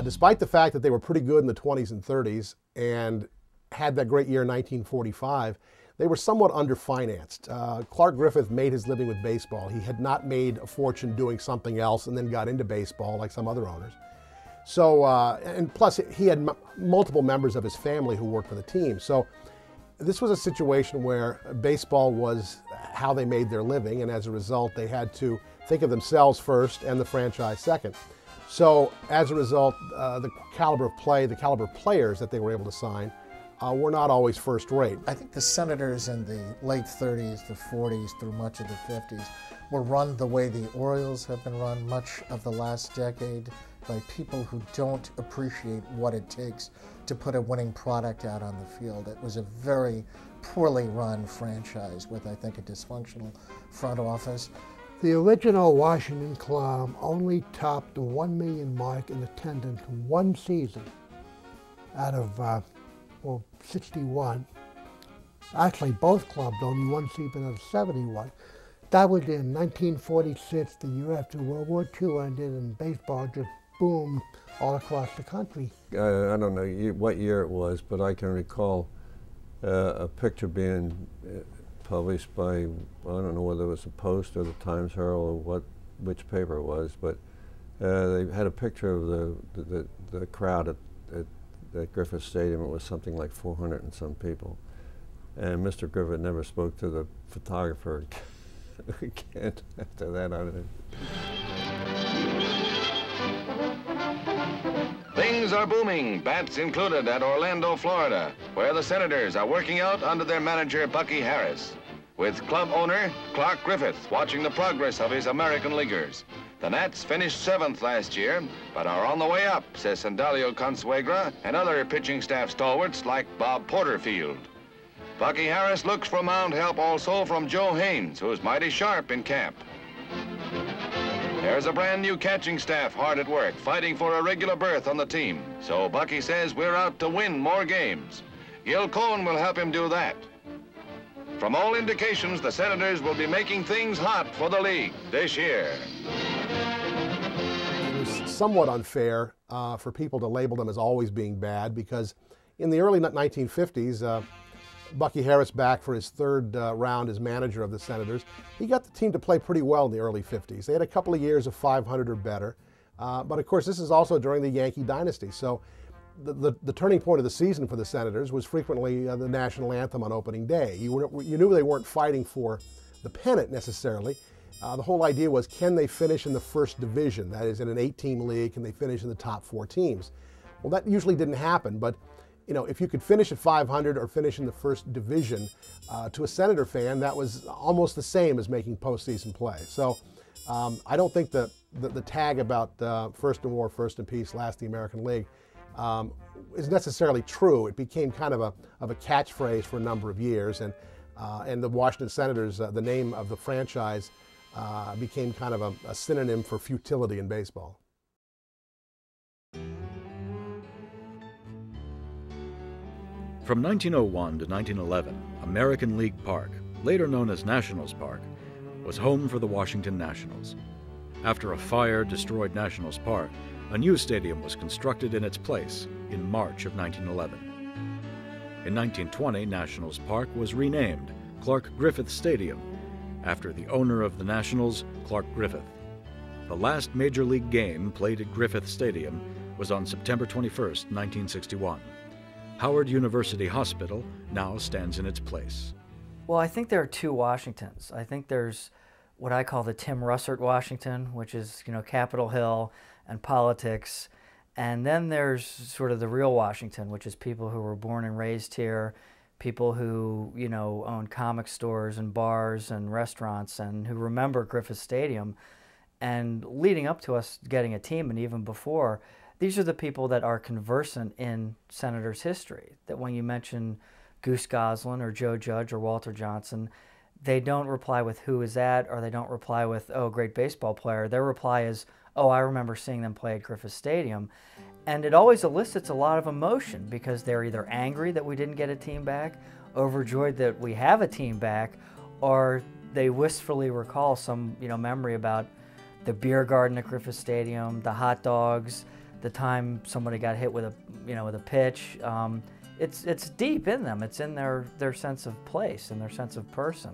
Despite the fact that they were pretty good in the 20s and 30s and had that great year in 1945, they were somewhat underfinanced. Clark Griffith made his living with baseball. He had not made a fortune doing something else and then got into baseball like some other owners. So, and plus he had multiple members of his family who worked for the team. So this was a situation where baseball was how they made their living, and as a result, they had to think of themselves first and the franchise second. So as a result, the caliber of play, the caliber of players that they were able to sign were not always first rate. I think the Senators in the late 30s, the 40s, through much of the 50s were run the way the Orioles have been run much of the last decade, by people who don't appreciate what it takes to put a winning product out on the field. It was a very poorly run franchise with, I think, a dysfunctional front office. The original Washington club only topped the 1 million mark in attendance one season out of 61. Actually, both clubs only one season out of 71. That was in 1946, the year after World War II ended, and baseball just boomed all across the country. I don't know what year it was, but I can recall a picture being published by, I don't know whether it was the Post or the Times Herald or which paper it was, but they had a picture of the crowd at Griffith Stadium. It was something like 400 and some people. And Mr. Griffith never spoke to the photographer again after that. I don't know. Things are booming, bats included, at Orlando, Florida, where the Senators are working out under their manager, Bucky Harris, with club owner Clark Griffith watching the progress of his American leaguers. The Nats finished 7th last year, but are on the way up, says Sandalio Consuegra and other pitching staff stalwarts like Bob Porterfield. Bucky Harris looks for mound help also from Joe Haynes, who's mighty sharp in camp. There's a brand new catching staff hard at work, fighting for a regular berth on the team. So Bucky says we're out to win more games. Gil Cohen will help him do that. From all indications, the Senators will be making things hot for the league this year. It was somewhat unfair for people to label them as always being bad, because in the early 1950s, Bucky Harris, back for his third round as manager of the Senators, he got the team to play pretty well in the early 50s. They had a couple of years of 500 or better, but of course this is also during the Yankee dynasty. So the turning point of the season for the Senators was frequently the national anthem on opening day. You knew they weren't fighting for the pennant necessarily. The whole idea was, can they finish in the first division? That is, in an 8-team league, can they finish in the top 4 teams? Well, that usually didn't happen, but you know, if you could finish at 500 or finish in the first division, to a Senator fan, that was almost the same as making postseason play. So I don't think the tag about first in war, first in peace, last the American League is necessarily true. It became kind of a catchphrase for a number of years, and the Washington Senators, the name of the franchise, became kind of a synonym for futility in baseball. From 1901 to 1911, American League Park, later known as Nationals Park, was home for the Washington Nationals. After a fire destroyed Nationals Park, a new stadium was constructed in its place in March of 1911. In 1920, Nationals Park was renamed Clark Griffith Stadium, after the owner of the Nationals, Clark Griffith. The last Major League game played at Griffith Stadium was on September 21, 1961. Howard University Hospital now stands in its place. Well, I think there are two Washingtons. I think there's what I call the Tim Russert Washington, which is, you know, Capitol Hill and politics. And then there's sort of the real Washington, which is people who were born and raised here, people who, you know, own comic stores and bars and restaurants, and who remember Griffith Stadium. And leading up to us getting a team, and even before, these are the people that are conversant in Senators history, that when you mention Goose Goslin or Joe Judge or Walter Johnson, they don't reply with who is that, or they don't reply with, oh, great baseball player. Their reply is, oh, I remember seeing them play at Griffith Stadium. And it always elicits a lot of emotion, because they're either angry that we didn't get a team back, overjoyed that we have a team back, or they wistfully recall some, you know, memory about the beer garden at Griffith Stadium, the hot dogs, the time somebody got hit with a, with a pitch. It's deep in them. It's in their sense of place and their sense of person.